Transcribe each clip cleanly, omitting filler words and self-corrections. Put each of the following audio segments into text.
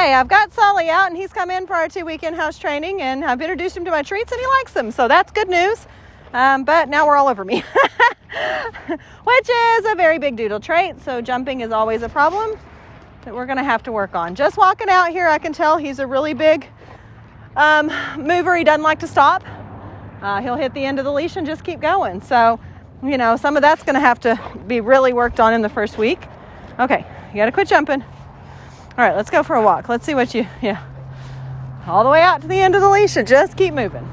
Okay, I've got Sully out, and he's come in for our 2-week in-house training, and I've introduced him to my treats, and he likes them, so that's good news. But now we're all over me, which is a very big doodle trait, so jumping is always a problem that we're going to have to work on. Just walking out here, I can tell he's a really big mover. He doesn't like to stop. He'll hit the end of the leash and just keep going. So, you know, some of that's going to have to be really worked on in the first week. Okay, you got to quit jumping. All right, let's go for a walk. Let's see what all the way out to the end of the leash and just keep moving.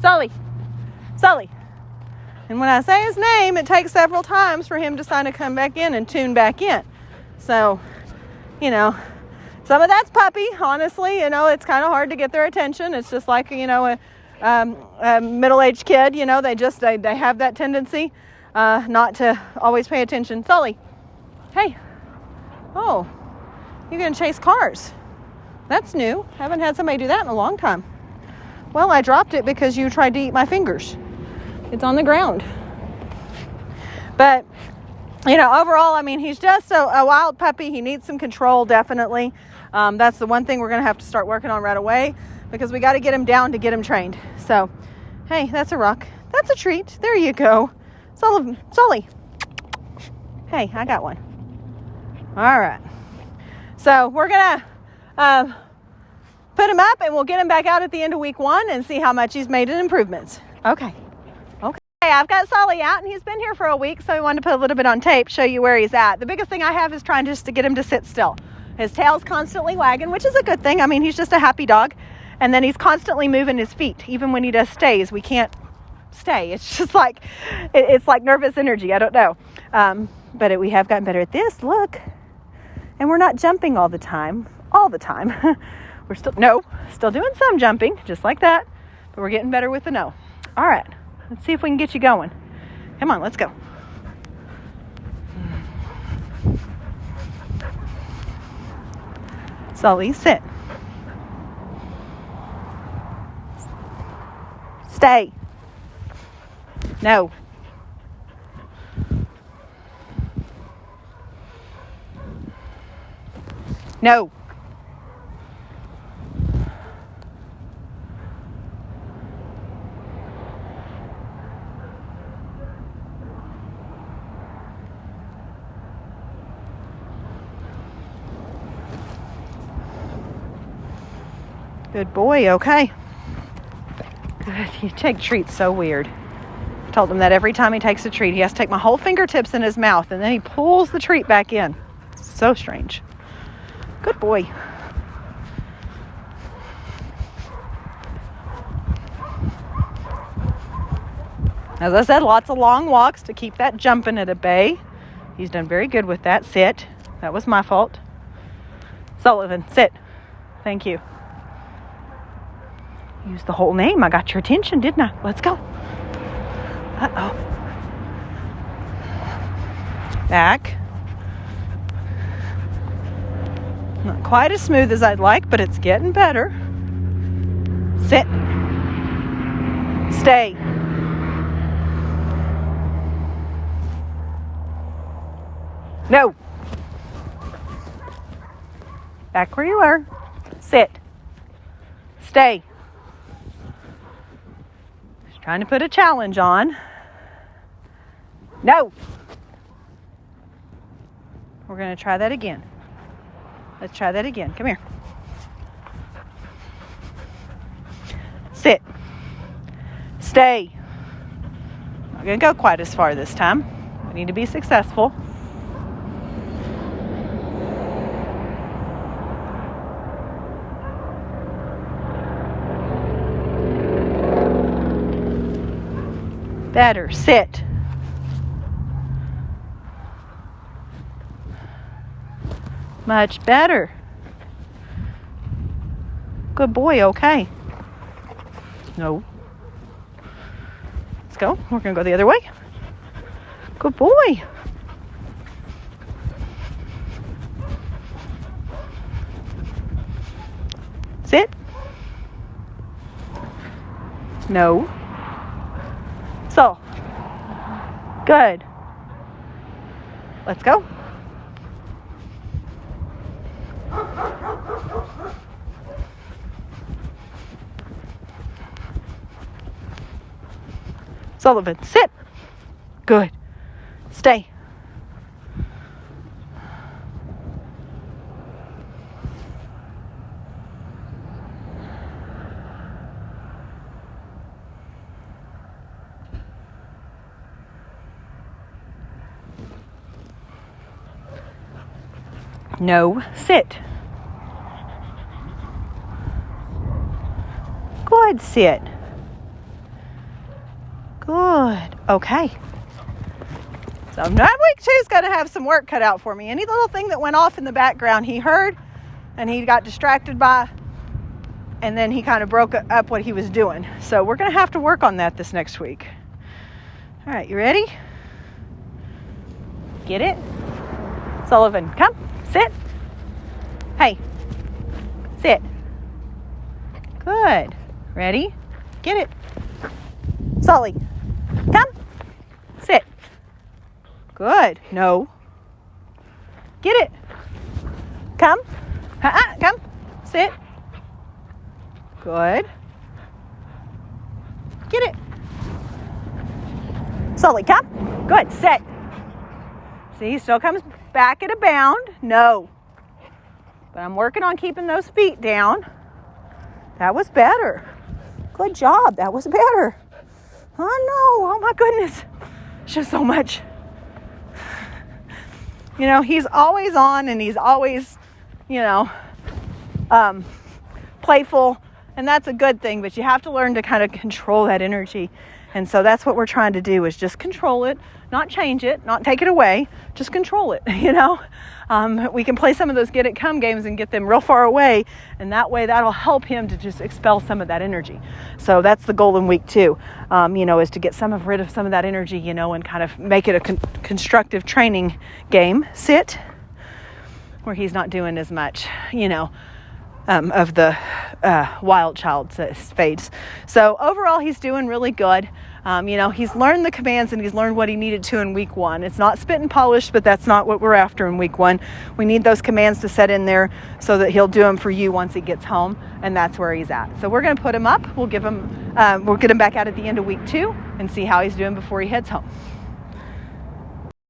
Sully. And when I say his name, it takes several times for him to kind of come back in and tune back in. So, you know, some of that's puppy, honestly. You know, it's kind of hard to get their attention. It's just like, you know, a middle-aged kid, you know, they have that tendency not to always pay attention. Sully, hey. Oh, you're going to chase cars. That's new. Haven't had somebody do that in a long time. Well, I dropped it because you tried to eat my fingers. It's on the ground. But, you know, overall, I mean, he's just a wild puppy. He needs some control, definitely. That's the one thing we're going to have to start working on right away, because we got to get him down to get him trained. So, hey, that's a rock. That's a treat. There you go. Sully. Hey, I got one. All right. So we're going to put him up, and we'll get him back out at the end of week 1 and see how much he's made in improvements. Okay. I've got Sully out, and he's been here for a week, so we wanted to put a little bit on tape, show you where he's at. The biggest thing I have is trying just to get him to sit still. His tail's constantly wagging, which is a good thing. I mean, he's just a happy dog. And then he's constantly moving his feet. Even when he does stays, we can't stay. It's just like, it's like nervous energy. I don't know. But we have gotten better at this. Look. And we're not jumping all the time. We're still doing some jumping, just like that. But we're getting better with the no. All right. Let's see if we can get you going. Come on, let's go. Sully, sit. Stay. No. No. Good boy, okay. Good. You take treats so weird. I told him that every time he takes a treat, he has to take my whole fingertips in his mouth, and then he pulls the treat back in. So strange. Good boy. As I said, lots of long walks to keep that jumping at a bay. He's done very good with that. Sit. That was my fault. Sullivan, sit. Thank you. Use the whole name. I got your attention, didn't I? Let's go. Uh-oh. Back. Not quite as smooth as I'd like, but it's getting better. Sit. Stay. No. Back where you are. Sit. Stay. Just trying to put a challenge on. No. We're going to try that again. Let's try that again. Come here. Sit. Stay. Not going to go quite as far this time. We need to be successful. Better. Sit. Much better. Good boy, okay. No. Let's go. We're going to go the other way. Good boy. Sit. No. So. Good. Let's go. Sullivan, sit. Good. Stay. No, sit. Good, sit. Good. Okay. So now week 2 is going to have some work cut out for me. Any little thing that went off in the background, he heard and he got distracted by, and then he kind of broke up what he was doing. So we're going to have to work on that this next week. All right, you ready? Get it? Sullivan, come. Sit. Hey. Sit. Good. Ready? Get it. Sully, come. Sit. Good. No. Get it. Come. Come. Sit. Good. Get it. Sully, come. Good. Sit. See, he still comes back at a bound. No. But I'm working on keeping those feet down. That was better. Good job. That was better. Oh no. Oh my goodness. It's just so much. You know, he's always on and he's always, playful. And that's a good thing. But you have to learn to kind of control that energy. And so that's what we're trying to do, is just control it, not change it, not take it away, just control it, We can play some of those get it come games and get them real far away, and that way that'll help him to just expel some of that energy. So that's the goal in week 2, is to get rid of some of that energy, and kind of make it a constructive training game. Sit, where he's not doing as much, of the wild child phase. So overall, he's doing really good. He's learned the commands and he's learned what he needed to in week 1. It's not spit and polish, but that's not what we're after in week 1. We need those commands to set in there so that he'll do them for you once he gets home, and that's where he's at. So we're going to put him up. We'll get him back out at the end of week 2 and see how he's doing before he heads home.